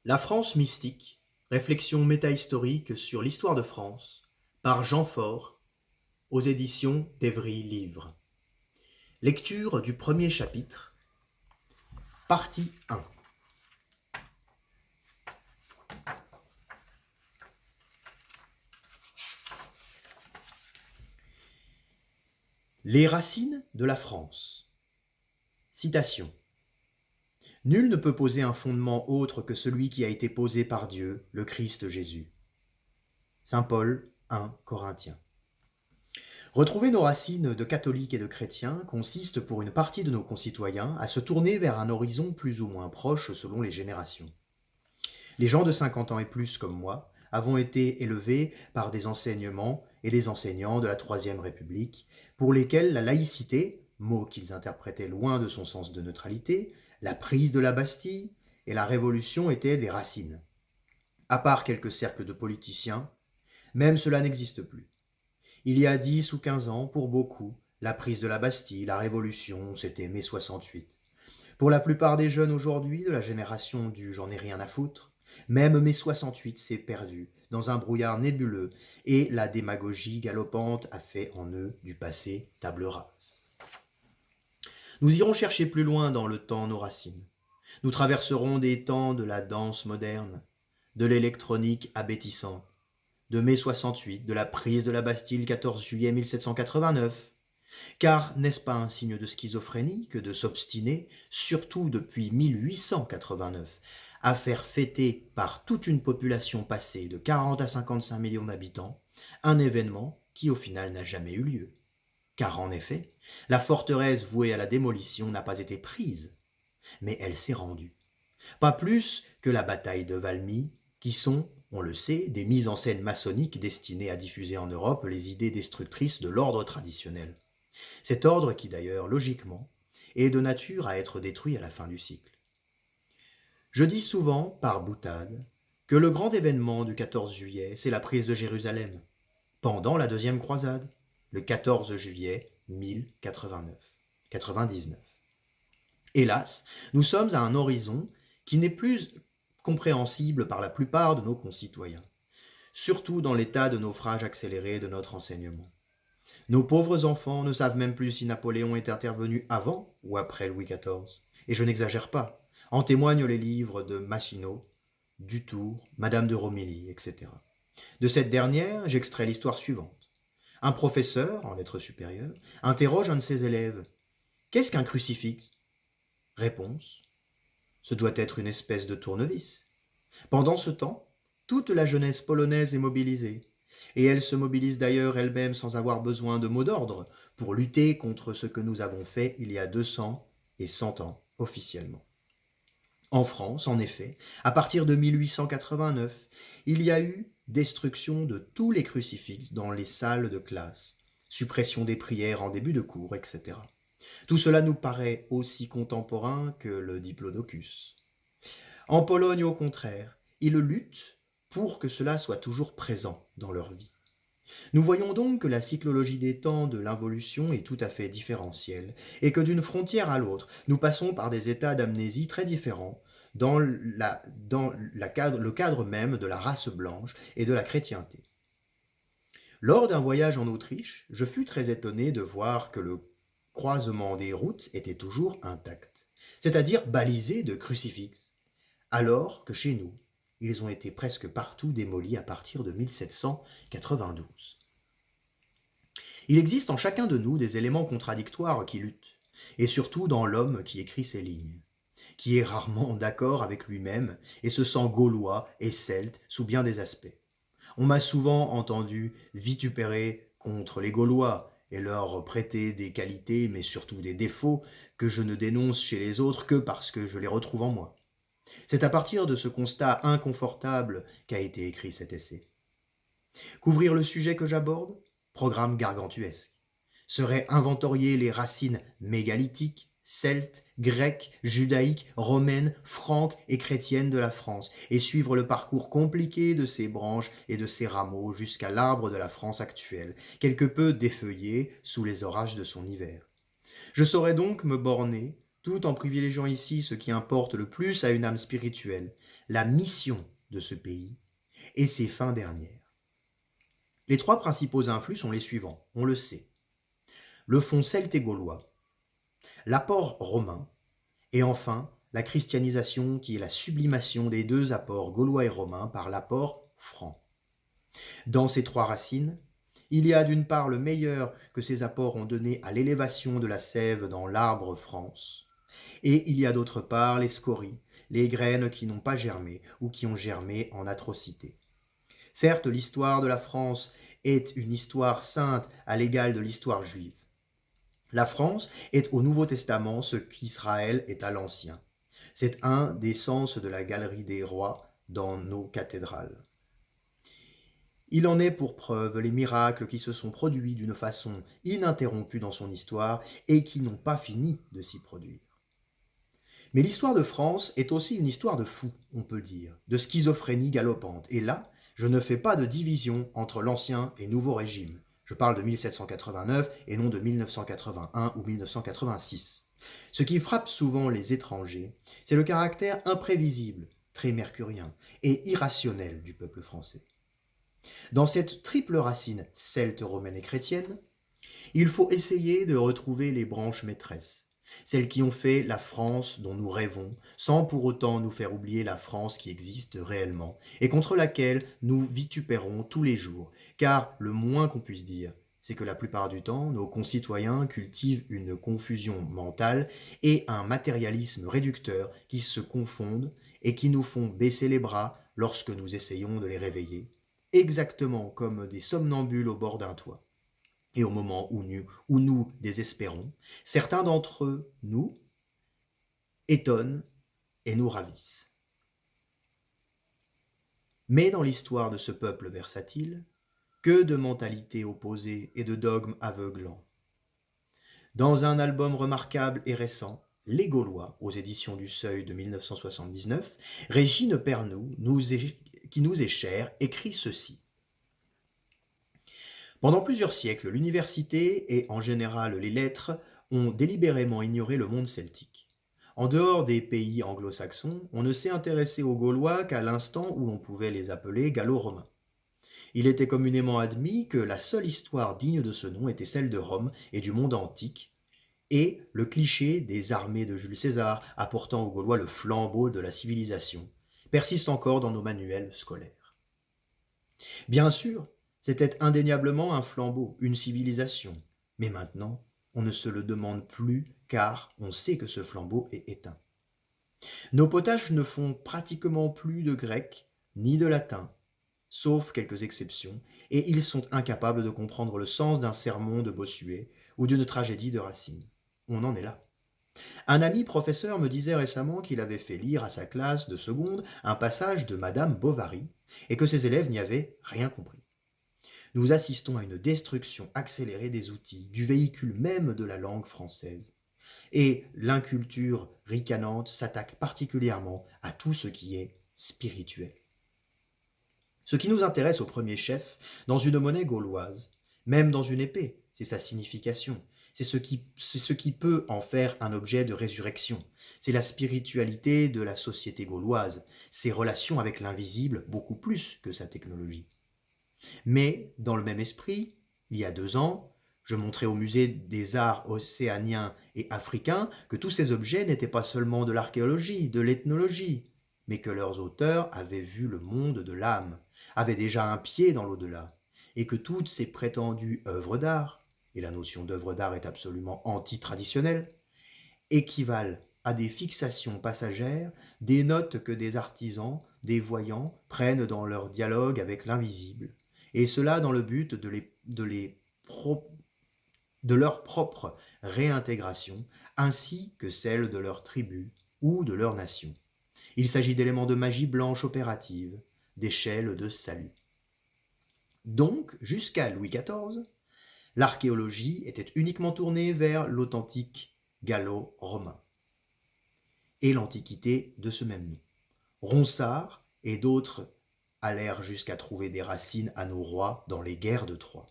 La France mystique, réflexion métahistorique sur l'histoire de France, par Jean Faure, aux éditions d'Evry Livre. Lecture du premier chapitre, partie 1. Les racines de la France. Citation. Nul ne peut poser un fondement autre que celui qui a été posé par Dieu, le Christ Jésus. Saint Paul 1 Corinthiens. Retrouver nos racines de catholiques et de chrétiens consiste pour une partie de nos concitoyens à se tourner vers un horizon plus ou moins proche selon les générations. Les gens de 50 ans et plus comme moi avons été élevés par des enseignements et des enseignants de la Troisième République pour lesquels la laïcité, mot qu'ils interprétaient loin de son sens de neutralité, la prise de la Bastille et la Révolution étaient des racines. À part quelques cercles de politiciens, même cela n'existe plus. Il y a 10 ou 15 ans, pour beaucoup, la prise de la Bastille, la Révolution, c'était mai 68. Pour la plupart des jeunes aujourd'hui, de la génération du j'en ai rien à foutre, même mai 68 s'est perdu dans un brouillard nébuleux et la démagogie galopante a fait en eux du passé table rase. Nous irons chercher plus loin dans le temps nos racines. Nous traverserons des temps de la danse moderne, de l'électronique abétissante, de mai 68, de la prise de la Bastille le 14 juillet 1789. Car n'est-ce pas un signe de schizophrénie que de s'obstiner, surtout depuis 1889, à faire fêter par toute une population passée de 40 à 55 millions d'habitants un événement qui au final n'a jamais eu lieu? Car en effet, la forteresse vouée à la démolition n'a pas été prise, mais elle s'est rendue. Pas plus que la bataille de Valmy, qui sont, on le sait, des mises en scène maçonniques destinées à diffuser en Europe les idées destructrices de l'ordre traditionnel. Cet ordre qui d'ailleurs, logiquement, est de nature à être détruit à la fin du cycle. Je dis souvent, par boutade, que le grand événement du 14 juillet, c'est la prise de Jérusalem, pendant la deuxième croisade, le 14 juillet 1099. Hélas, nous sommes à un horizon qui n'est plus compréhensible par la plupart de nos concitoyens, surtout dans l'état de naufrage accéléré de notre enseignement. Nos pauvres enfants ne savent même plus si Napoléon est intervenu avant ou après Louis XIV. Et je n'exagère pas. En témoignent les livres de Machineau, Dutour, Madame de Romilly, etc. De cette dernière, j'extrais l'histoire suivante. Un professeur, en lettres supérieures, interroge un de ses élèves. « Qu'est-ce qu'un crucifix ?» Réponse. « Ce doit être une espèce de tournevis. » Pendant ce temps, toute la jeunesse polonaise est mobilisée. Et elle se mobilise d'ailleurs elle-même sans avoir besoin de mots d'ordre pour lutter contre ce que nous avons fait il y a 200 et 100 ans officiellement. En France, en effet, à partir de 1889, il y a eu destruction de tous les crucifixes dans les salles de classe, suppression des prières en début de cours, etc. Tout cela nous paraît aussi contemporain que le diplodocus. En Pologne, au contraire, ils luttent pour que cela soit toujours présent dans leur vie. Nous voyons donc que la cyclologie des temps de l'involution est tout à fait différentielle, et que d'une frontière à l'autre, nous passons par des états d'amnésie très différents dans le cadre même de la race blanche et de la chrétienté. Lors d'un voyage en Autriche, je fus très étonné de voir que le croisement des routes était toujours intact, c'est-à-dire balisé de crucifixes, alors que chez nous, ils ont été presque partout démolis à partir de 1792. Il existe en chacun de nous des éléments contradictoires qui luttent, et surtout dans l'homme qui écrit ces lignes, qui est rarement d'accord avec lui-même et se sent gaulois et celte sous bien des aspects. On m'a souvent entendu vitupérer contre les Gaulois et leur prêter des qualités mais surtout des défauts que je ne dénonce chez les autres que parce que je les retrouve en moi. C'est à partir de ce constat inconfortable qu'a été écrit cet essai. Couvrir le sujet que j'aborde, programme gargantuesque, serait inventorier les racines mégalithiques, celtes, grecques, judaïques, romaines, franques et chrétiennes de la France, et suivre le parcours compliqué de ses branches et de ses rameaux jusqu'à l'arbre de la France actuelle, quelque peu défeuillé sous les orages de son hiver. Je saurais donc me borner, tout en privilégiant ici ce qui importe le plus à une âme spirituelle, la mission de ce pays et ses fins dernières. Les trois principaux influx sont les suivants, on le sait. Le fond celté-gaulois, l'apport romain, et enfin la christianisation qui est la sublimation des deux apports gaulois et romains par l'apport franc. Dans ces trois racines, il y a d'une part le meilleur que ces apports ont donné à l'élévation de la sève dans l'arbre France, et il y a d'autre part les scories, les graines qui n'ont pas germé ou qui ont germé en atrocité. Certes, l'histoire de la France est une histoire sainte à l'égal de l'histoire juive. La France est au Nouveau Testament ce qu'Israël est à l'Ancien. C'est un des sens de la galerie des rois dans nos cathédrales. Il en est pour preuve les miracles qui se sont produits d'une façon ininterrompue dans son histoire et qui n'ont pas fini de s'y produire. Mais l'histoire de France est aussi une histoire de fous, on peut dire, de schizophrénie galopante. Et là, je ne fais pas de division entre l'Ancien et Nouveau Régime. Je parle de 1789 et non de 1981 ou 1986. Ce qui frappe souvent les étrangers, c'est le caractère imprévisible, très mercurien et irrationnel du peuple français. Dans cette triple racine celte, romaine et chrétienne, il faut essayer de retrouver les branches maîtresses, celles qui ont fait la France dont nous rêvons, sans pour autant nous faire oublier la France qui existe réellement, et contre laquelle nous vitupérons tous les jours, car le moins qu'on puisse dire, c'est que la plupart du temps, nos concitoyens cultivent une confusion mentale et un matérialisme réducteur qui se confondent et qui nous font baisser les bras lorsque nous essayons de les réveiller, exactement comme des somnambules au bord d'un toit. Et au moment où nous désespérons, certains d'entre eux nous étonnent et nous ravissent. Mais dans l'histoire de ce peuple versatile, que de mentalités opposées et de dogmes aveuglants. Dans un album remarquable et récent, Les Gaulois, aux éditions du Seuil de 1979, Régine Pernoud, qui nous est chère, écrit ceci. Pendant plusieurs siècles, l'université et en général les lettres ont délibérément ignoré le monde celtique. En dehors des pays anglo-saxons, on ne s'est intéressé aux Gaulois qu'à l'instant où l'on pouvait les appeler gallo-romains. Il était communément admis que la seule histoire digne de ce nom était celle de Rome et du monde antique, et le cliché des armées de Jules César apportant aux Gaulois le flambeau de la civilisation persiste encore dans nos manuels scolaires. Bien sûr, c'était indéniablement un flambeau, une civilisation, mais maintenant, on ne se le demande plus car on sait que ce flambeau est éteint. Nos potaches ne font pratiquement plus de grec ni de latin, sauf quelques exceptions, et ils sont incapables de comprendre le sens d'un sermon de Bossuet ou d'une tragédie de Racine. On en est là. Un ami professeur me disait récemment qu'il avait fait lire à sa classe de seconde un passage de Madame Bovary et que ses élèves n'y avaient rien compris. Nous assistons à une destruction accélérée des outils, du véhicule même de la langue française. Et l'inculture ricanante s'attaque particulièrement à tout ce qui est spirituel. Ce qui nous intéresse au premier chef, dans une monnaie gauloise, même dans une épée, c'est sa signification, c'est ce qui peut en faire un objet de résurrection, c'est la spiritualité de la société gauloise, ses relations avec l'invisible beaucoup plus que sa technologie. Mais, dans le même esprit, il y a 2 ans, je montrais au musée des arts océaniens et africains que tous ces objets n'étaient pas seulement de l'archéologie, de l'ethnologie, mais que leurs auteurs avaient vu le monde de l'âme, avaient déjà un pied dans l'au-delà, et que toutes ces prétendues œuvres d'art, et la notion d'œuvre d'art est absolument anti-traditionnelle, équivalent à des fixations passagères, des notes que des artisans, des voyants prennent dans leur dialogue avec l'invisible, et cela dans le but de leur propre réintégration, ainsi que celle de leur tribu ou de leur nation. Il s'agit d'éléments de magie blanche opérative, d'échelle de salut. Donc, jusqu'à Louis XIV, l'archéologie était uniquement tournée vers l'authentique gallo-romain et l'antiquité de ce même nom. Ronsard et d'autres allèrent jusqu'à trouver des racines à nos rois dans les guerres de Troie.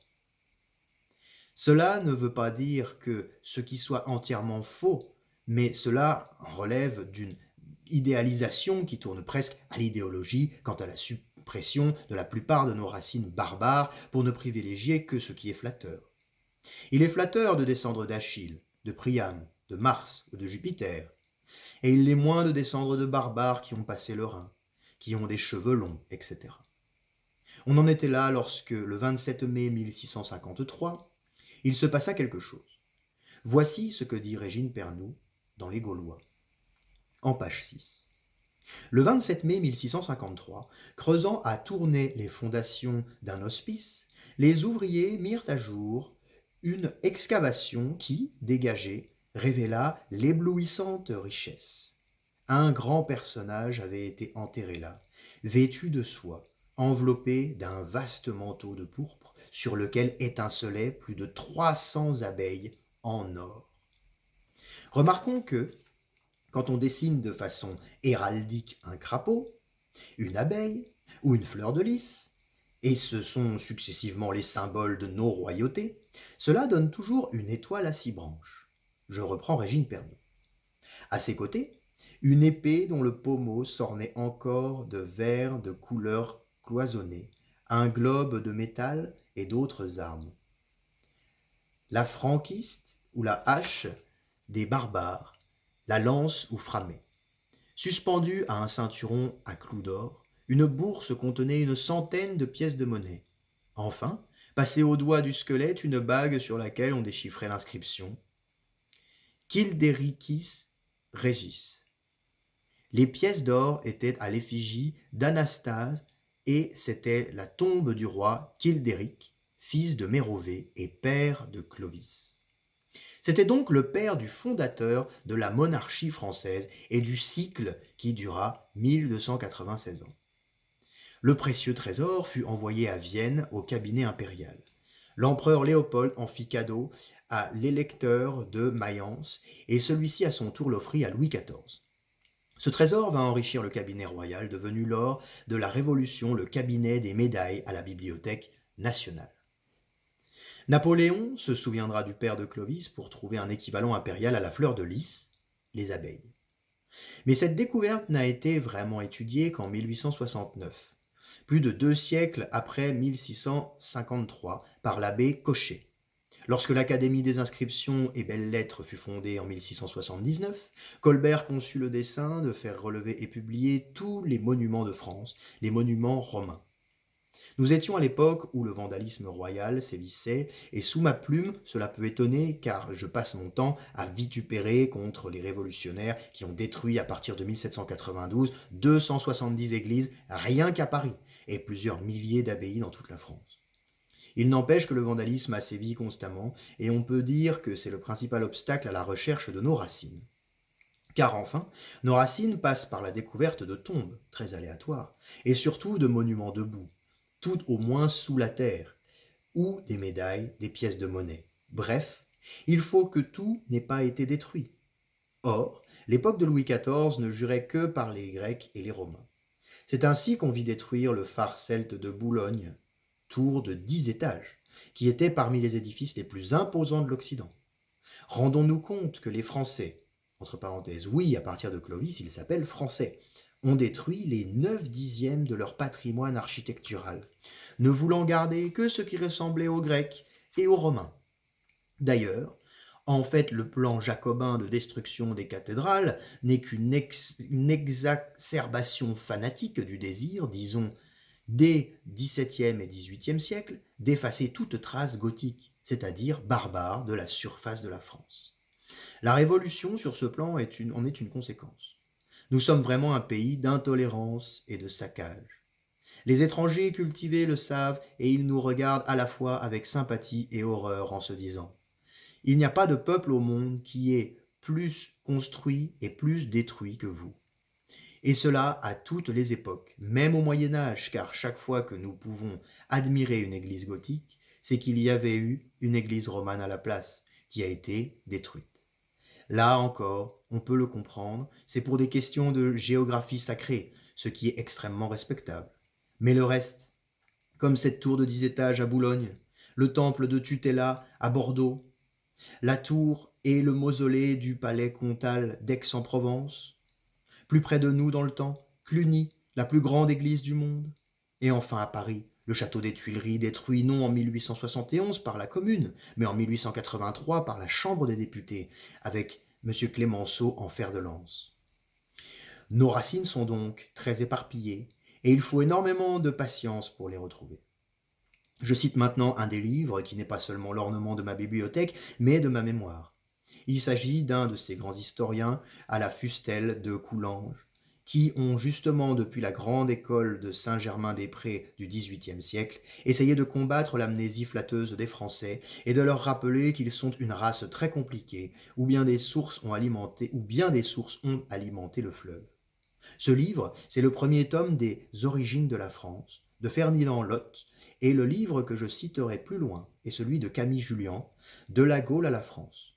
Cela ne veut pas dire que ce qui soit entièrement faux mais cela relève d'une idéalisation qui tourne presque à l'idéologie quant à la suppression de la plupart de nos racines barbares pour ne privilégier que ce qui est flatteur. Il est flatteur de descendre d'Achille, de Priam, de Mars ou de Jupiter, et il l'est moins de descendre de barbares qui ont passé le Rhin, qui ont des cheveux longs, etc. On en était là lorsque, le 27 mai 1653, il se passa quelque chose. Voici ce que dit Régine Pernoud dans Les Gaulois, en page 6. Le 27 mai 1653, creusant à Tournai les fondations d'un hospice, les ouvriers mirent à jour une excavation qui, dégagée, révéla l'éblouissante richesse. Un grand personnage avait été enterré là, vêtu de soie, enveloppé d'un vaste manteau de pourpre sur lequel étincelaient plus de 300 abeilles en or. Remarquons que, quand on dessine de façon héraldique un crapaud, une abeille ou une fleur de lys, et ce sont successivement les symboles de nos royautés, cela donne toujours une étoile à 6 branches. Je reprends Régine Pernoud. À ses côtés, une épée dont le pommeau s'ornait encore de vers de couleurs cloisonnées, un globe de métal et d'autres armes. La franquiste ou la hache des barbares, la lance ou framée. Suspendue à un ceinturon à clous d'or, une bourse contenait une centaine de pièces de monnaie. Enfin, passée au doigt du squelette, une bague sur laquelle on déchiffrait l'inscription Childericis Regis. Les pièces d'or étaient à l'effigie d'Anastase et c'était la tombe du roi Childéric, fils de Mérovée et père de Clovis. C'était donc le père du fondateur de la monarchie française et du cycle qui dura 1296 ans. Le précieux trésor fut envoyé à Vienne au cabinet impérial. L'empereur Léopold en fit cadeau à l'électeur de Mayence et celui-ci à son tour l'offrit à Louis XIV. Ce trésor va enrichir le cabinet royal devenu lors de la Révolution le cabinet des médailles à la Bibliothèque nationale. Napoléon se souviendra du père de Clovis pour trouver un équivalent impérial à la fleur de lys, les abeilles. Mais cette découverte n'a été vraiment étudiée qu'en 1869, plus de 2 siècles après 1653, par l'abbé Cochet. Lorsque l'Académie des inscriptions et belles-lettres fut fondée en 1679, Colbert conçut le dessein de faire relever et publier tous les monuments de France, les monuments romains. Nous étions à l'époque où le vandalisme royal sévissait, et sous ma plume, cela peut étonner, car je passe mon temps à vitupérer contre les révolutionnaires qui ont détruit à partir de 1792 270 églises rien qu'à Paris, et plusieurs milliers d'abbayes dans toute la France. Il n'empêche que le vandalisme a sévi constamment, et on peut dire que c'est le principal obstacle à la recherche de nos racines. Car enfin, nos racines passent par la découverte de tombes, très aléatoires, et surtout de monuments debout, tout au moins sous la terre, ou des médailles, des pièces de monnaie. Bref, il faut que tout n'ait pas été détruit. Or, l'époque de Louis XIV ne jurait que par les Grecs et les Romains. C'est ainsi qu'on vit détruire le phare celte de Boulogne, tour de 10 étages, qui était parmi les édifices les plus imposants de l'Occident. Rendons-nous compte que les Français, entre parenthèses, oui, à partir de Clovis, ils s'appellent Français, ont détruit les 9/10 de leur patrimoine architectural, ne voulant garder que ce qui ressemblait aux Grecs et aux Romains. D'ailleurs, en fait, le plan jacobin de destruction des cathédrales n'est qu'une exacerbation fanatique du désir, disons, dès XVIIe et XVIIIe siècle, d'effacer toute trace gothique, c'est-à-dire barbare, de la surface de la France. La Révolution, sur ce plan, en est une conséquence. Nous sommes vraiment un pays d'intolérance et de saccage. Les étrangers cultivés le savent et ils nous regardent à la fois avec sympathie et horreur en se disant « Il n'y a pas de peuple au monde qui ait plus construit et plus détruit que vous. » Et cela à toutes les époques, même au Moyen Âge, car chaque fois que nous pouvons admirer une église gothique, c'est qu'il y avait eu une église romane à la place, qui a été détruite. Là encore, on peut le comprendre, c'est pour des questions de géographie sacrée, ce qui est extrêmement respectable. Mais le reste, comme cette tour de 10 étages à Boulogne, le temple de Tutela à Bordeaux, la tour et le mausolée du palais comtal d'Aix-en-Provence. Plus près de nous dans le temps, Cluny, la plus grande église du monde. Et enfin à Paris, le château des Tuileries détruit non en 1871 par la Commune, mais en 1883 par la Chambre des députés, avec M. Clémenceau en fer de lance. Nos racines sont donc très éparpillées, et il faut énormément de patience pour les retrouver. Je cite maintenant un des livres qui n'est pas seulement l'ornement de ma bibliothèque, mais de ma mémoire. Il s'agit d'un de ces grands historiens à la Fustel de Coulanges, qui ont justement depuis la grande école de Saint-Germain-des-Prés du XVIIIe siècle essayé de combattre l'amnésie flatteuse des Français et de leur rappeler qu'ils sont une race très compliquée, où bien des sources ont alimenté le fleuve. Ce livre, c'est le premier tome des Origines de la France, de Ferdinand Lott, et le livre que je citerai plus loin est celui de Camille Jullian, De la Gaule à la France.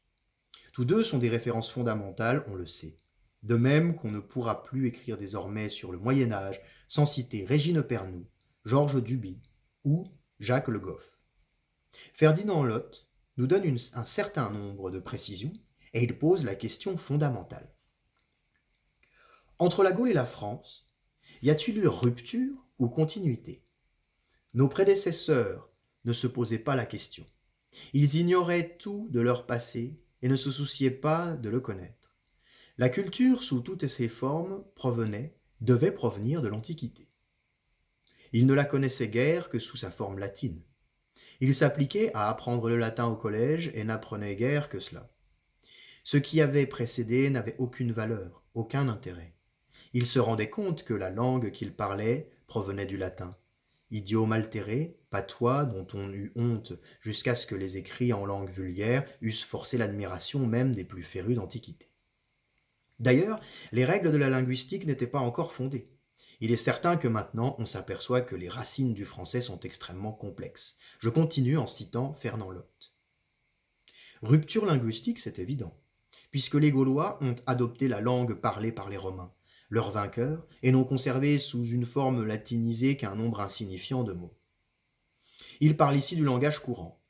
Tous deux sont des références fondamentales, on le sait. De même qu'on ne pourra plus écrire désormais sur le Moyen-Âge sans citer Régine Pernoud, Georges Duby ou Jacques Le Goff. Ferdinand Lott nous donne un certain nombre de précisions et il pose la question fondamentale. Entre la Gaule et la France, y a-t-il eu rupture ou continuité? Nos prédécesseurs ne se posaient pas la question. Ils ignoraient tout de leur passé et ne se souciaient pas de le connaître. La culture, sous toutes ses formes, devait provenir de l'Antiquité. Ils ne la connaissaient guère que sous sa forme latine. Ils s'appliquaient à apprendre le latin au collège et n'apprenaient guère que cela. Ce qui avait précédé n'avait aucune valeur, aucun intérêt. Ils se rendaient compte que la langue qu'ils parlaient provenait du latin. Idiome altéré, patois dont on eut honte jusqu'à ce que les écrits en langue vulgaire eussent forcé l'admiration même des plus férus d'Antiquité. D'ailleurs, les règles de la linguistique n'étaient pas encore fondées. Il est certain que maintenant on s'aperçoit que les racines du français sont extrêmement complexes. Je continue en citant Fernand Lott. Rupture linguistique, c'est évident, puisque les Gaulois ont adopté la langue parlée par les Romains, leurs vainqueurs, et n'ont conservé sous une forme latinisée qu'un nombre insignifiant de mots. Ils parlent ici du langage courant,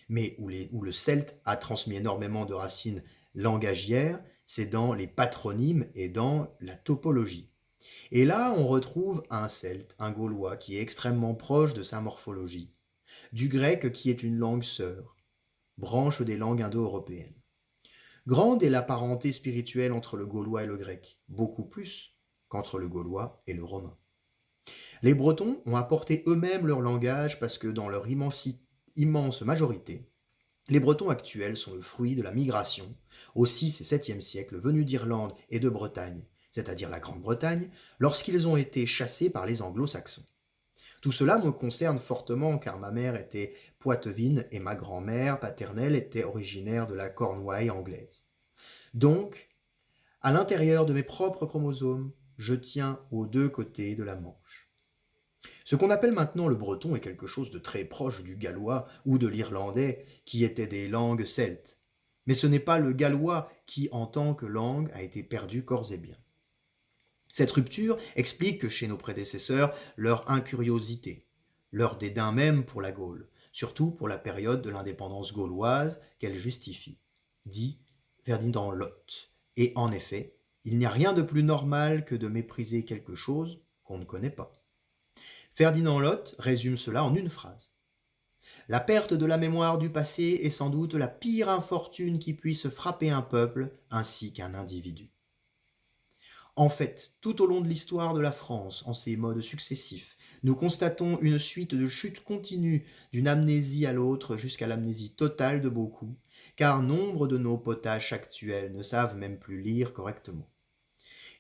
mais où le celte a transmis énormément de racines langagières, c'est dans les patronymes et dans la topologie. Et là, on retrouve un celte, un gaulois, qui est extrêmement proche de sa morphologie, du grec qui est une langue sœur, branche des langues indo-européennes. Grande est la parenté spirituelle entre le gaulois et le grec, beaucoup plus qu'entre le gaulois et le romain. Les Bretons ont apporté eux-mêmes leur langage parce que dans leur immense majorité, les Bretons actuels sont le fruit de la migration, au VIe et VIIe siècle, venus d'Irlande et de Bretagne, c'est-à-dire la Grande-Bretagne, lorsqu'ils ont été chassés par les Anglo-Saxons. Tout cela me concerne fortement car ma mère était poitevine et ma grand-mère paternelle était originaire de la Cornouaille anglaise. Donc, à l'intérieur de mes propres chromosomes, je tiens aux deux côtés de la Manche. Ce qu'on appelle maintenant le breton est quelque chose de très proche du gallois ou de l'irlandais, qui étaient des langues celtes. Mais ce n'est pas le gallois qui, en tant que langue, a été perdu corps et biens. Cette rupture explique que chez nos prédécesseurs, leur incuriosité, leur dédain même pour la Gaule, surtout pour la période de l'indépendance gauloise qu'elle justifie, dit Ferdinand Lott. Et en effet, il n'y a rien de plus normal que de mépriser quelque chose qu'on ne connaît pas. Ferdinand Lott résume cela en une phrase. La perte de la mémoire du passé est sans doute la pire infortune qui puisse frapper un peuple ainsi qu'un individu. En fait, tout au long de l'histoire de la France, en ses modes successifs, nous constatons une suite de chutes continues d'une amnésie à l'autre jusqu'à l'amnésie totale de beaucoup, car nombre de nos potaches actuels ne savent même plus lire correctement.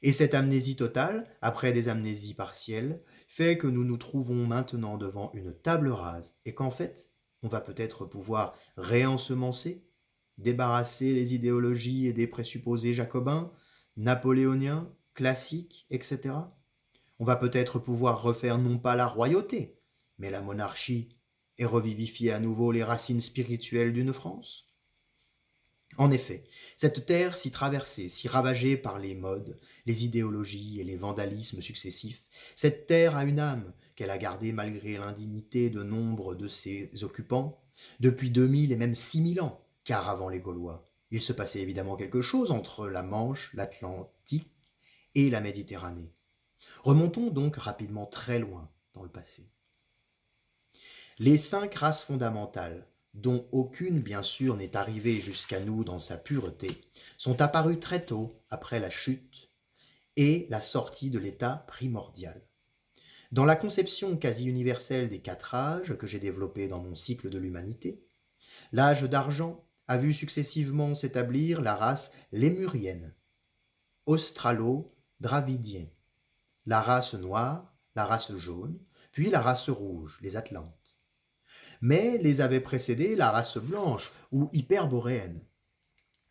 Et cette amnésie totale, après des amnésies partielles, fait que nous nous trouvons maintenant devant une table rase et qu'en fait, on va peut-être pouvoir réensemencer, débarrasser des idéologies et des présupposés jacobins, napoléoniens, classiques, etc. On va peut-être pouvoir refaire non pas la royauté, mais la monarchie et revivifier à nouveau les racines spirituelles d'une France. En effet, cette terre si traversée, si ravagée par les modes, les idéologies et les vandalismes successifs, cette terre a une âme qu'elle a gardée malgré l'indignité de nombre de ses occupants, depuis 2000 et même 6000 ans, car avant les Gaulois, Il se passait évidemment quelque chose entre la Manche, l'Atlantique et la Méditerranée. Remontons donc rapidement très loin dans le passé. Les 5 races fondamentales, dont aucune bien sûr n'est arrivée jusqu'à nous dans sa pureté, sont apparues très tôt après la chute et la sortie de l'état primordial. Dans la conception quasi universelle des 4 âges que j'ai développée dans mon cycle de l'humanité, l'âge d'argent a vu successivement s'établir la race lémurienne, australo-dravidien, la race noire, la race jaune, puis la race rouge, les Atlantes. Mais les avait précédés la race blanche ou hyperboréenne.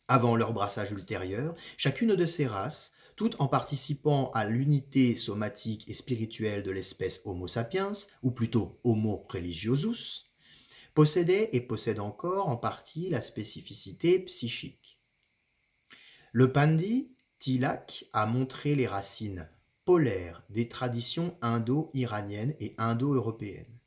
Avant leur brassage ultérieur, chacune de ces races, toutes en participant à l'unité somatique et spirituelle de l'espèce Homo sapiens, ou plutôt Homo religiosus, possédait et possède encore en partie la spécificité psychique. Le Pandit Tilak a montré les racines polaires des traditions indo-iraniennes et indo-européennes.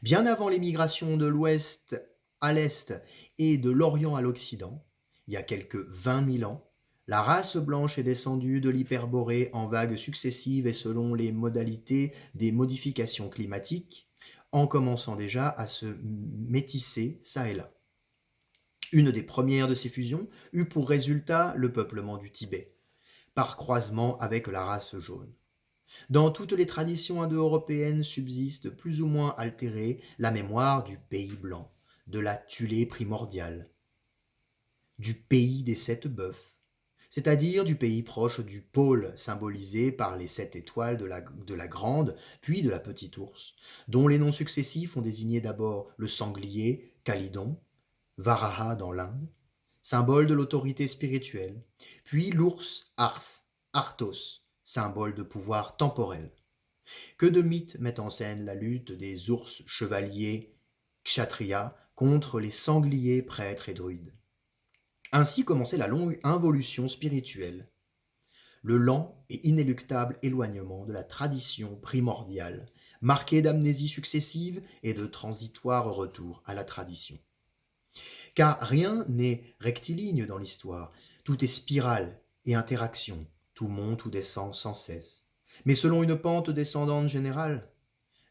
Bien avant les migrations de l'Ouest à l'Est et de l'Orient à l'Occident, il y a quelques 20 000 ans, la race blanche est descendue de l'Hyperborée en vagues successives et selon les modalités des modifications climatiques, en commençant déjà à se métisser çà et là. Une des premières de ces fusions eut pour résultat le peuplement du Tibet, par croisement avec la race jaune. Dans toutes les traditions indo-européennes subsiste plus ou moins altérée la mémoire du pays blanc, de la Thulé primordiale, du pays des 7 bœufs, c'est-à-dire du pays proche du pôle symbolisé par les 7 étoiles de la grande, puis de la petite ours, dont les noms successifs ont désigné d'abord le sanglier, Calydon, Varaha dans l'Inde, symbole de l'autorité spirituelle, puis l'ours Ars, Arthos, symbole de pouvoir temporel. Que de mythes mettent en scène la lutte des ours chevaliers kshatriyas contre les sangliers prêtres et druides. Ainsi commençait la longue involution spirituelle, le lent et inéluctable éloignement de la tradition primordiale, marqué d'amnésies successives et de transitoires retours à la tradition. Car rien n'est rectiligne dans l'histoire, tout est spirale et interaction, tout monte ou descend sans cesse, mais selon une pente descendante générale,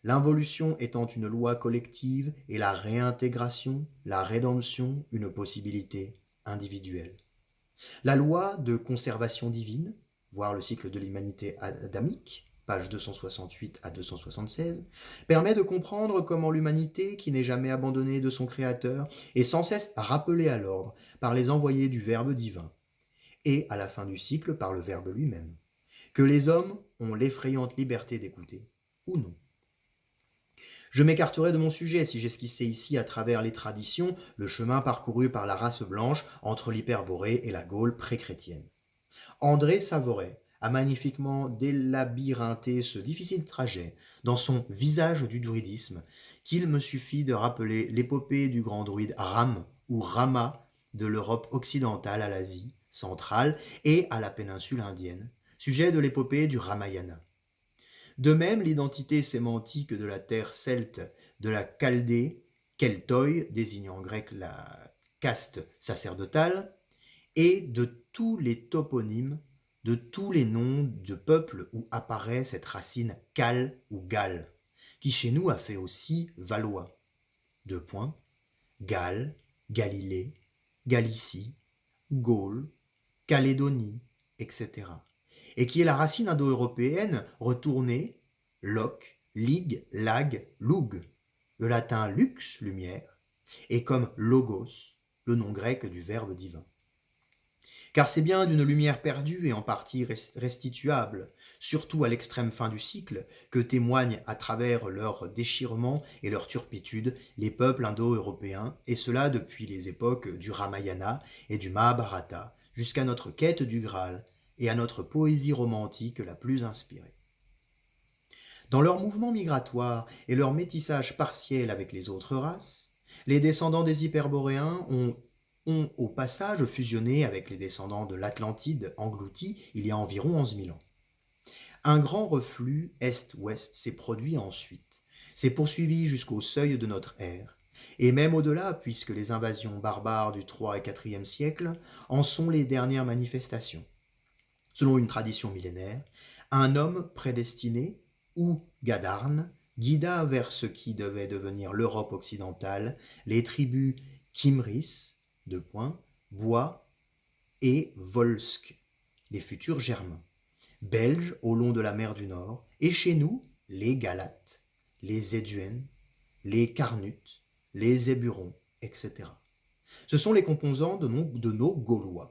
l'involution étant une loi collective et la réintégration, la rédemption, une possibilité individuelle. La loi de conservation divine, voir le cycle de l'humanité adamique, page 268 à 276, permet de comprendre comment l'humanité, qui n'est jamais abandonnée de son Créateur, est sans cesse rappelée à l'ordre par les envoyés du Verbe divin, et à la fin du cycle par le Verbe lui-même, que les hommes ont l'effrayante liberté d'écouter, ou non. Je m'écarterai de mon sujet si j'esquissais ici à travers les traditions le chemin parcouru par la race blanche entre l'Hyperborée et la Gaule pré-chrétienne. André Savoret a magnifiquement délabyrinthe ce difficile trajet dans son Visage du druidisme qu'il me suffit de rappeler l'épopée du grand druide Ram ou Rama de l'Europe occidentale à l'Asie centrale et à la péninsule indienne, sujet de l'épopée du Ramayana. De même, l'identité sémantique de la terre celte de la Chaldée, Keltoi, désignant en grec la caste sacerdotale, et de tous les toponymes, de tous les noms de peuples où apparaît cette racine cal ou gal, qui chez nous a fait aussi Valois. Galles, Galilée, Galicie, Gaule, Calédonie, etc. Et qui est la racine indo-européenne retournée, loc, lig, lag, lug, le latin lux, lumière, et comme logos, le nom grec du Verbe divin. Car c'est bien d'une lumière perdue et en partie restituable, surtout à l'extrême fin du cycle, que témoignent à travers leur déchirement et leur turpitude les peuples indo-européens, et cela depuis les époques du Ramayana et du Mahabharata, jusqu'à notre quête du Graal et à notre poésie romantique la plus inspirée. Dans leur mouvement migratoire et leur métissage partiel avec les autres races, les descendants des Hyperboréens ont au passage fusionné avec les descendants de l'Atlantide engloutis il y a environ 11 000 ans. Un grand reflux est-ouest s'est produit ensuite, s'est poursuivi jusqu'au seuil de notre ère, Et même au-delà, puisque les invasions barbares du III et IVe siècle en sont les dernières manifestations. Selon une tradition millénaire, un homme prédestiné, ou Gadarn, guida vers ce qui devait devenir l'Europe occidentale les tribus Kimris, Bois et Volsques, les futurs Germains, Belges au long de la mer du Nord, et chez nous, les Galates, les Éduènes, les Carnutes, les Éburons, etc. Ce sont les composants de nos Gaulois.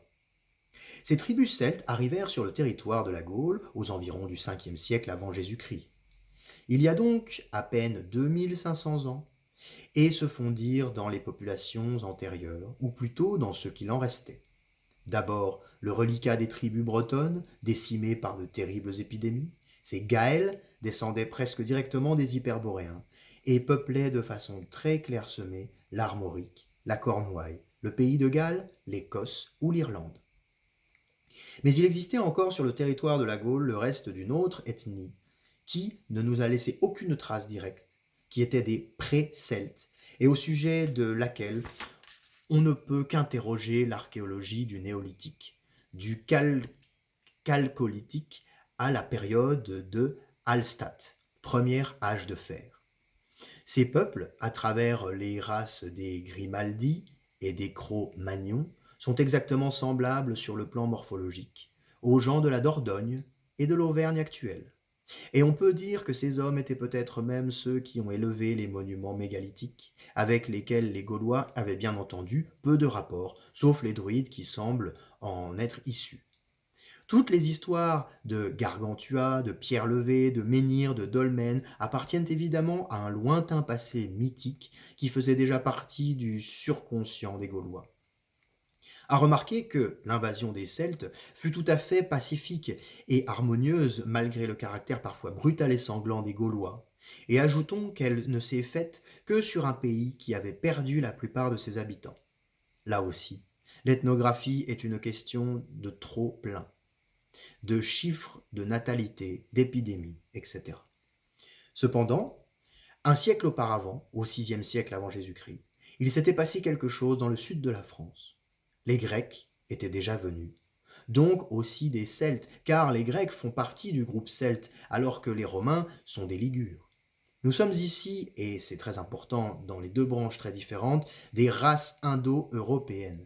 Ces tribus celtes arrivèrent sur le territoire de la Gaule aux environs du 5e siècle avant Jésus-Christ. Il y a donc à peine 2500 ans, et se fondirent dans les populations antérieures, ou plutôt dans ce qu'il en restait. D'abord, le reliquat des tribus bretonnes, décimées par de terribles épidémies. Ces Gaëls descendaient presque directement des Hyperboréens et peuplaient de façon très clairsemée l'Armorique, la Cornouaille, le pays de Galles, l'Écosse ou l'Irlande. Mais il existait encore sur le territoire de la Gaule le reste d'une autre ethnie, qui ne nous a laissé aucune trace directe, qui était des pré-celtes, et au sujet de laquelle on ne peut qu'interroger l'archéologie du néolithique, du chalcolithique à la période de Hallstatt, premier âge de fer. Ces peuples, à travers les races des Grimaldi et des Cro-Magnons, sont exactement semblables sur le plan morphologique aux gens de la Dordogne et de l'Auvergne actuelle. Et on peut dire que ces hommes étaient peut-être même ceux qui ont élevé les monuments mégalithiques, avec lesquels les Gaulois avaient bien entendu peu de rapport, sauf les druides qui semblent en être issus. Toutes les histoires de Gargantua, de Pierre Levé, de Menhir, de Dolmen appartiennent évidemment à un lointain passé mythique qui faisait déjà partie du surconscient des Gaulois. À remarquer que l'invasion des Celtes fut tout à fait pacifique et harmonieuse malgré le caractère parfois brutal et sanglant des Gaulois, et ajoutons qu'elle ne s'est faite que sur un pays qui avait perdu la plupart de ses habitants. Là aussi, l'ethnographie est une question de trop plein, de chiffres de natalité, d'épidémies, etc. Cependant, un siècle auparavant, au VIe siècle avant Jésus-Christ, il s'était passé quelque chose dans le sud de la France. Les Grecs étaient déjà venus, donc aussi des Celtes, car les Grecs font partie du groupe celte, alors que les Romains sont des Ligures. Nous sommes ici, et c'est très important dans les deux branches très différentes, des races indo-européennes.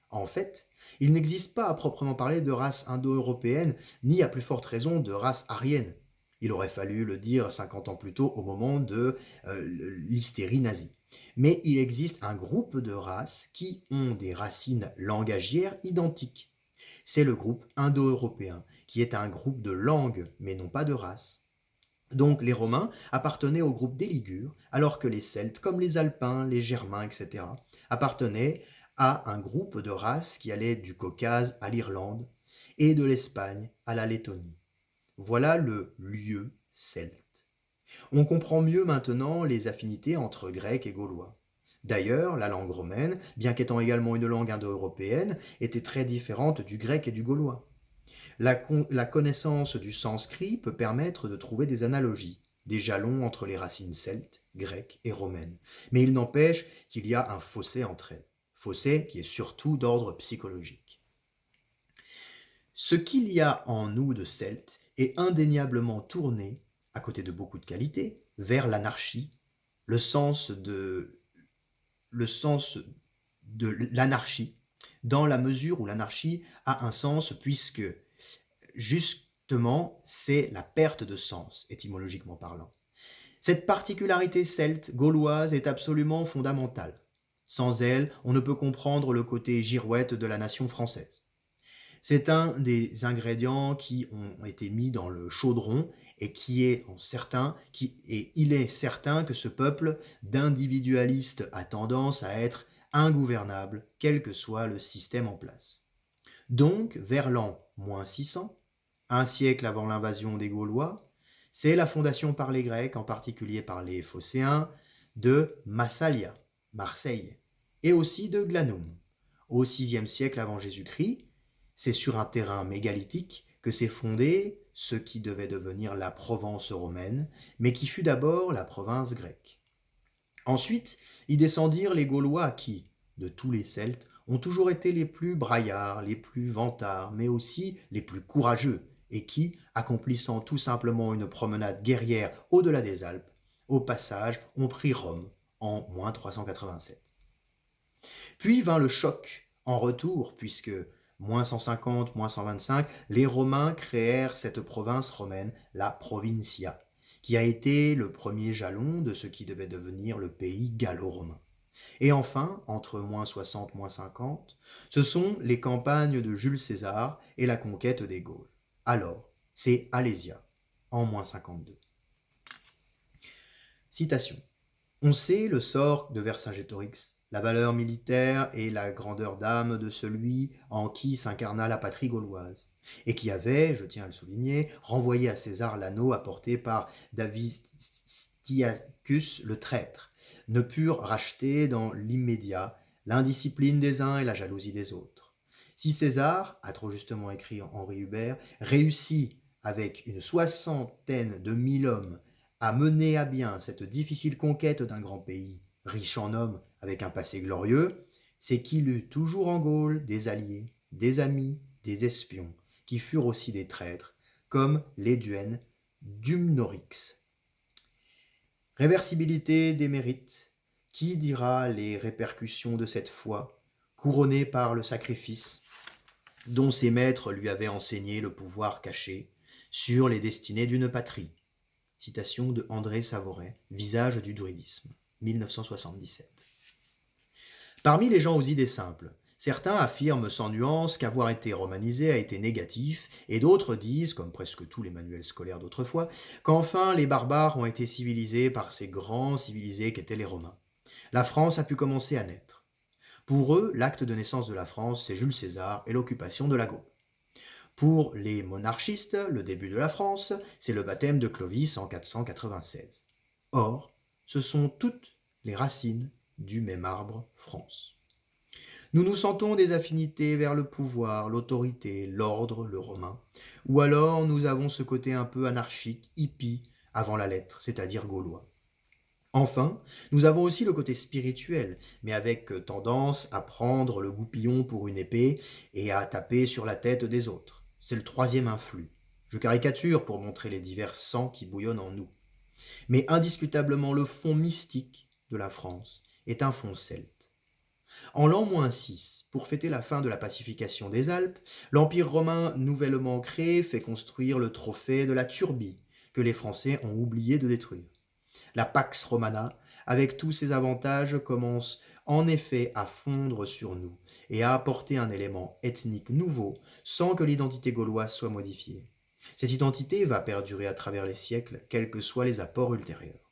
En fait, il n'existe pas à proprement parler de race indo-européenne, ni à plus forte raison de race aryenne. Il aurait fallu le dire 50 ans plus tôt au moment de l'hystérie nazie. Mais il existe un groupe de races qui ont des racines langagières identiques. C'est le groupe indo-européen, qui est un groupe de langues, mais non pas de races. Donc les Romains appartenaient au groupe des Ligures, alors que les Celtes, comme les Alpins, les Germains, etc., appartenaient à un groupe de races qui allait du Caucase à l'Irlande et de l'Espagne à la Lettonie. Voilà le lieu celte. On comprend mieux maintenant les affinités entre Grecs et Gaulois. D'ailleurs, la langue romaine, bien qu'étant également une langue indo-européenne, était très différente du grec et du gaulois. La connaissance du sanskrit peut permettre de trouver des analogies, des jalons entre les racines celtes, grecques et romaines. Mais il n'empêche qu'il y a un fossé entre elles, fossé qui est surtout d'ordre psychologique. Ce qu'il y a en nous de celtes est indéniablement tourné, à côté de beaucoup de qualités, vers l'anarchie, le sens de l'anarchie, dans la mesure où l'anarchie a un sens puisque justement, c'est la perte de sens, étymologiquement parlant. Cette particularité celte, gauloise, est absolument fondamentale. Sans elle, on ne peut comprendre le côté girouette de la nation française. C'est un des ingrédients qui ont été mis dans le chaudron et il est certain que ce peuple d'individualistes a tendance à être ingouvernable, quel que soit le système en place. Donc, vers l'an -600, un siècle avant l'invasion des Gaulois, c'est la fondation par les Grecs, en particulier par les Phocéens, de Massalia, Marseille, et aussi de Glanum. Au VIe siècle avant Jésus-Christ, c'est sur un terrain mégalithique que s'est fondé ce qui devait devenir la Provence romaine, mais qui fut d'abord la province grecque. Ensuite, y descendirent les Gaulois qui, de tous les Celtes, ont toujours été les plus braillards, les plus vantards, mais aussi les plus courageux, et qui, accomplissant tout simplement une promenade guerrière au-delà des Alpes, au passage ont pris Rome en -387. Puis vint le choc en retour, puisque -150, -125, les Romains créèrent cette province romaine, la Provincia, qui a été le premier jalon de ce qui devait devenir le pays gallo-romain. Et enfin, entre -60, -50, ce sont les campagnes de Jules César et la conquête des Gaules. Alors, c'est Alésia, en -52. Citation. On sait le sort de Vercingétorix, la valeur militaire et la grandeur d'âme de celui en qui s'incarna la patrie gauloise, et qui avait, je tiens à le souligner, renvoyé à César l'anneau apporté par Davistiacus le traître, ne purent racheter dans l'immédiat l'indiscipline des uns et la jalousie des autres. Si César, a trop justement écrit Henri Hubert, réussit avec une 60 000 hommes à mener à bien cette difficile conquête d'un grand pays, riche en hommes, avec un passé glorieux, c'est qu'il eut toujours en Gaule des alliés, des amis, des espions, qui furent aussi des traîtres, comme l'Éduène d'Humnorix. Réversibilité des mérites, qui dira les répercussions de cette foi, couronnée par le sacrifice, dont ses maîtres lui avaient enseigné le pouvoir caché, sur les destinées d'une patrie. Citation de André Savoret, Visage du druidisme, 1977. Parmi les gens aux idées simples, certains affirment sans nuance qu'avoir été romanisé a été négatif, et d'autres disent, comme presque tous les manuels scolaires d'autrefois, qu'enfin les barbares ont été civilisés par ces grands civilisés qu'étaient les Romains. La France a pu commencer à naître. Pour eux, l'acte de naissance de la France, c'est Jules César et l'occupation de la Gaule. Pour les monarchistes, le début de la France, c'est le baptême de Clovis en 496. Or, ce sont toutes les racines du même arbre France. Nous nous sentons des affinités vers le pouvoir, l'autorité, l'ordre, le romain, ou alors nous avons ce côté un peu anarchique, hippie, avant la lettre, c'est-à-dire gaulois. Enfin, nous avons aussi le côté spirituel, mais avec tendance à prendre le goupillon pour une épée et à taper sur la tête des autres. C'est le troisième influx. Je caricature pour montrer les divers sangs qui bouillonnent en nous. Mais indiscutablement, le fond mystique de la France est un fond celte. En l'an 6, pour fêter la fin de la pacification des Alpes, l'Empire romain nouvellement créé fait construire le trophée de la Turbie, que les Français ont oublié de détruire. La Pax Romana, avec tous ses avantages, commence en effet à fondre sur nous et à apporter un élément ethnique nouveau sans que l'identité gauloise soit modifiée. Cette identité va perdurer à travers les siècles, quels que soient les apports ultérieurs.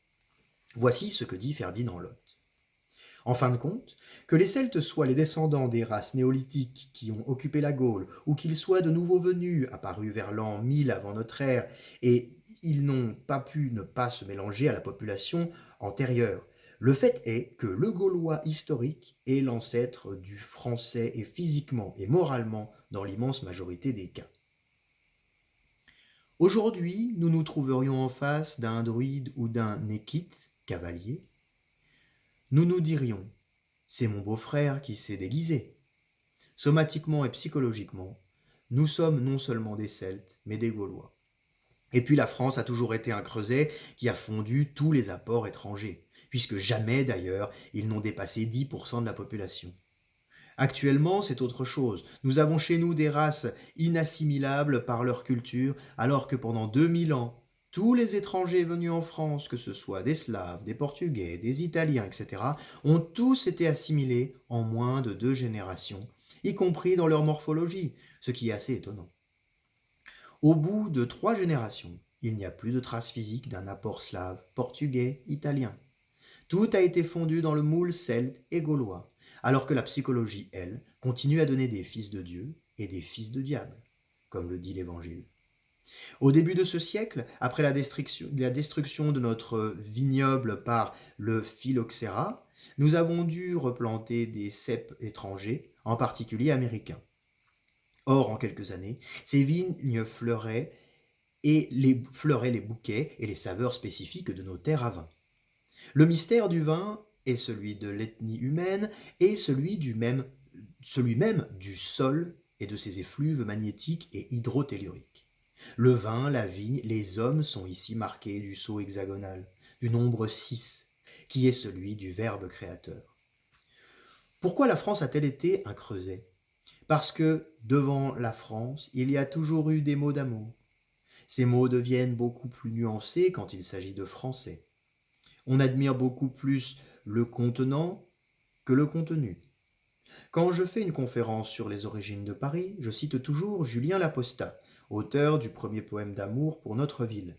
Voici ce que dit Ferdinand Lott. En fin de compte, que les Celtes soient les descendants des races néolithiques qui ont occupé la Gaule, ou qu'ils soient de nouveaux venus, apparus vers l'an 1000 avant notre ère, et ils n'ont pas pu ne pas se mélanger à la population antérieure. Le fait est que le Gaulois historique est l'ancêtre du français et physiquement et moralement dans l'immense majorité des cas. Aujourd'hui, nous nous trouverions en face d'un druide ou d'un équite, cavalier. Nous nous dirions: c'est mon beau-frère qui s'est déguisé. Somatiquement et psychologiquement, nous sommes non seulement des Celtes, mais des Gaulois. Et puis la France a toujours été un creuset qui a fondu tous les apports étrangers, puisque jamais d'ailleurs ils n'ont dépassé 10% de la population. Actuellement, c'est autre chose. Nous avons chez nous des races inassimilables par leur culture, alors que pendant 2000 ans, tous les étrangers venus en France, que ce soit des Slaves, des Portugais, des Italiens, etc., ont tous été assimilés en moins de 2 générations, y compris dans leur morphologie, ce qui est assez étonnant. Au bout de 3 générations, il n'y a plus de traces physiques d'un apport slave, portugais, italien. Tout a été fondu dans le moule celte et gaulois, alors que la psychologie, elle, continue à donner des fils de Dieu et des fils de diable, comme le dit l'Évangile. Au début de ce siècle, après la destruction de notre vignoble par le phylloxéra, nous avons dû replanter des cèpes étrangers, en particulier américains. Or, en quelques années, ces vignes fleuraient les bouquets et les saveurs spécifiques de nos terres à vin. Le mystère du vin est celui de l'ethnie humaine et celui même du sol et de ses effluves magnétiques et hydrotelluriques. Le vin, la vie, les hommes sont ici marqués du sceau hexagonal, du nombre 6, qui est celui du Verbe créateur. Pourquoi la France a-t-elle été un creuset? Parce que, devant la France, il y a toujours eu des mots d'amour. Ces mots deviennent beaucoup plus nuancés quand il s'agit de français. On admire beaucoup plus le contenant que le contenu. Quand je fais une conférence sur les origines de Paris, je cite toujours Julien Laposta, auteur du premier poème d'amour pour notre ville.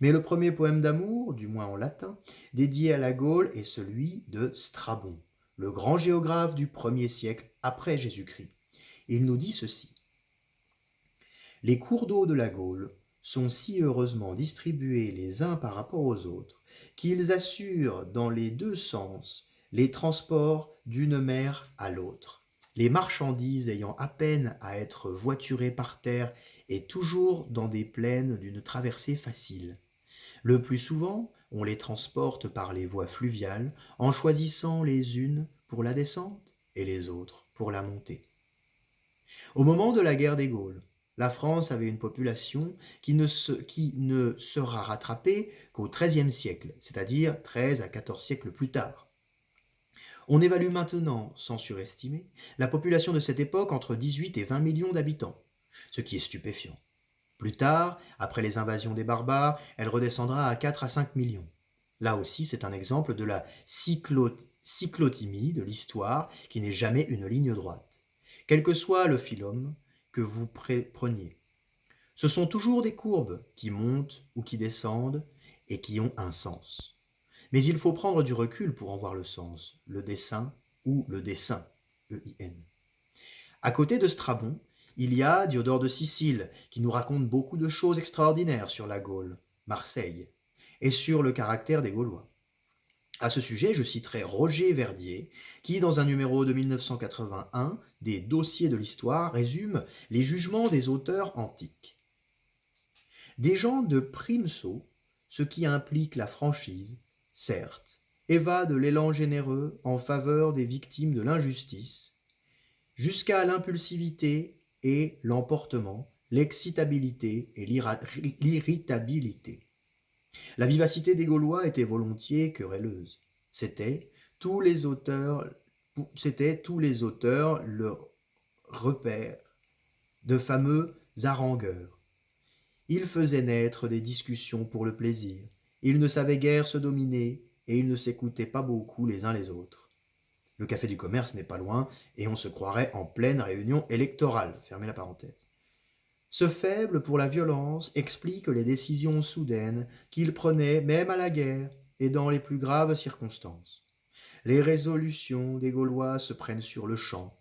Mais le premier poème d'amour, du moins en latin, dédié à la Gaule est celui de Strabon, le grand géographe du 1er siècle après Jésus-Christ. Il nous dit ceci. Les cours d'eau de la Gaule sont si heureusement distribués les uns par rapport aux autres qu'ils assurent dans les deux sens les transports d'une mer à l'autre. Les marchandises ayant à peine à être voiturées par terre et toujours dans des plaines d'une traversée facile. Le plus souvent, on les transporte par les voies fluviales en choisissant les unes pour la descente et les autres pour la montée. Au moment de la guerre des Gaules, la France avait une population qui ne sera rattrapée qu'au XIIIe siècle, c'est-à-dire 13 à 14 siècles plus tard. On évalue maintenant, sans surestimer, la population de cette époque entre 18 et 20 millions d'habitants, ce qui est stupéfiant. Plus tard, après les invasions des barbares, elle redescendra à 4 à 5 millions. Là aussi, c'est un exemple de la cyclothymie de l'histoire qui n'est jamais une ligne droite. Quel que soit le phylum que vous preniez. Ce sont toujours des courbes qui montent ou qui descendent et qui ont un sens. Mais il faut prendre du recul pour en voir le sens, le dessin ou le dessin, E-I-N. À côté de Strabon, il y a Diodore de Sicile qui nous raconte beaucoup de choses extraordinaires sur la Gaule, Marseille, et sur le caractère des Gaulois. À ce sujet, je citerai Roger Verdier, qui, dans un numéro de 1981 des Dossiers de l'Histoire, résume les jugements des auteurs antiques. Des gens de prime saut, ce qui implique la franchise, certes, et va de l'élan généreux en faveur des victimes de l'injustice, jusqu'à l'impulsivité et l'emportement, l'excitabilité et l'irritabilité. La vivacité des Gaulois était volontiers querelleuse. C'était tous les auteurs le repère de fameux harangueurs. Ils faisaient naître des discussions pour le plaisir. Ils ne savaient guère se dominer et ils ne s'écoutaient pas beaucoup les uns les autres. Le café du commerce n'est pas loin et on se croirait en pleine réunion électorale. Fermez la parenthèse. Ce faible pour la violence explique les décisions soudaines qu'il prenait même à la guerre et dans les plus graves circonstances. Les résolutions des Gaulois se prennent sur le champ,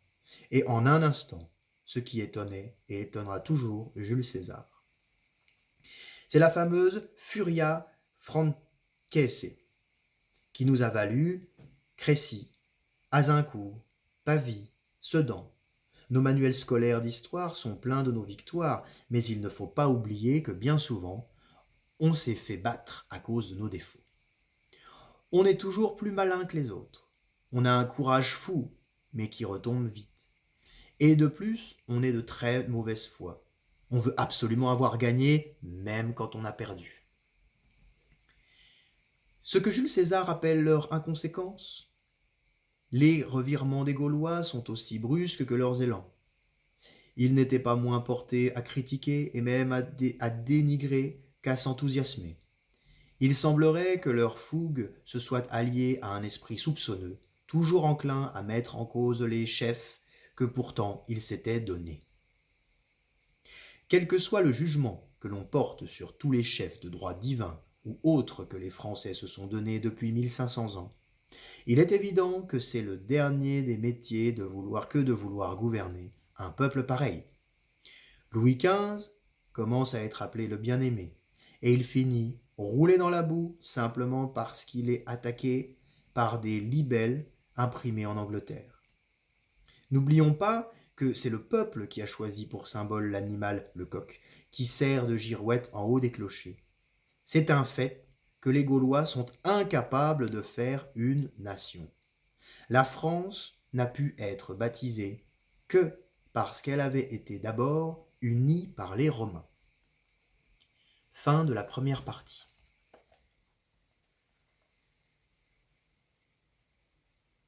et en un instant, ce qui étonnait et étonnera toujours Jules César. C'est la fameuse Furia Francaise qui nous a valu Crécy, Azincourt, Pavie, Sedan. Nos manuels scolaires d'histoire sont pleins de nos victoires, mais il ne faut pas oublier que bien souvent, on s'est fait battre à cause de nos défauts. On est toujours plus malin que les autres. On a un courage fou, mais qui retombe vite. Et de plus, on est de très mauvaise foi. On veut absolument avoir gagné, même quand on a perdu. Ce que Jules César appelle leur inconséquence, les revirements des Gaulois sont aussi brusques que leurs élans. Ils n'étaient pas moins portés à critiquer et même à dénigrer qu'à s'enthousiasmer. Il semblerait que leur fougue se soit alliée à un esprit soupçonneux, toujours enclin à mettre en cause les chefs que pourtant ils s'étaient donnés. Quel que soit le jugement que l'on porte sur tous les chefs de droit divin ou autres que les Français se sont donnés depuis 1500 ans, il est évident que c'est le dernier des métiers de vouloir gouverner un peuple pareil. Louis XV commence à être appelé le bien-aimé, et il finit roulé dans la boue simplement parce qu'il est attaqué par des libelles imprimées en Angleterre. N'oublions pas que c'est le peuple qui a choisi pour symbole l'animal, le coq, qui sert de girouette en haut des clochers. C'est un fait que les Gaulois sont incapables de faire une nation. La France n'a pu être baptisée que parce qu'elle avait été d'abord unie par les Romains. Fin de la première partie.